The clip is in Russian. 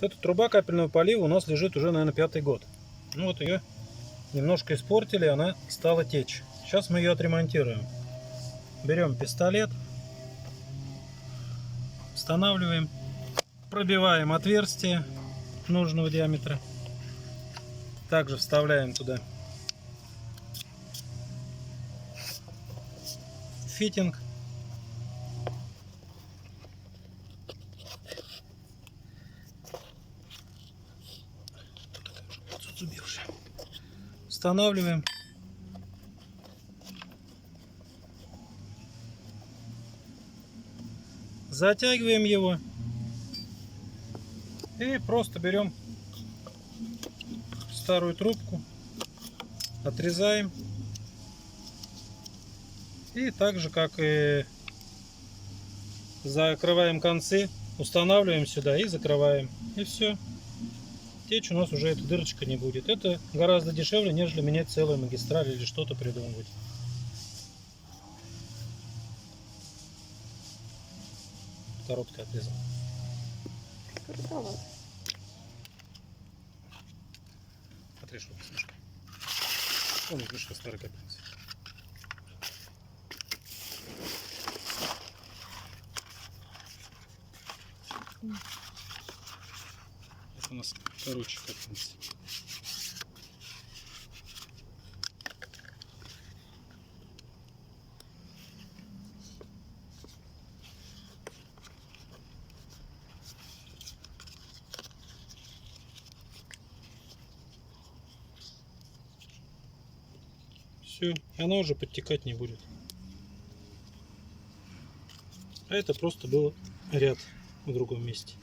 Эта труба капельного полива у нас лежит уже, наверное, 5-й год. Ну вот ее немножко испортили, она стала течь. Сейчас мы ее отремонтируем. Берем пистолет, устанавливаем, пробиваем отверстие нужного диаметра. Также вставляем туда фитинг. Устанавливаем. Затягиваем его. И просто берем старую трубку, отрезаем. И так же, как и закрываем концы, устанавливаем сюда и закрываем. И все. Течь у нас уже эта дырочка не будет. Это гораздо дешевле, нежели менять целую магистраль или что-то придумывать. Короткое отрезал. Коротковато. Отрежь руку немножко. Он вышел старый капельница. Это у нас короче капельница. Все, она уже подтекать не будет. А это просто был ряд в другом месте.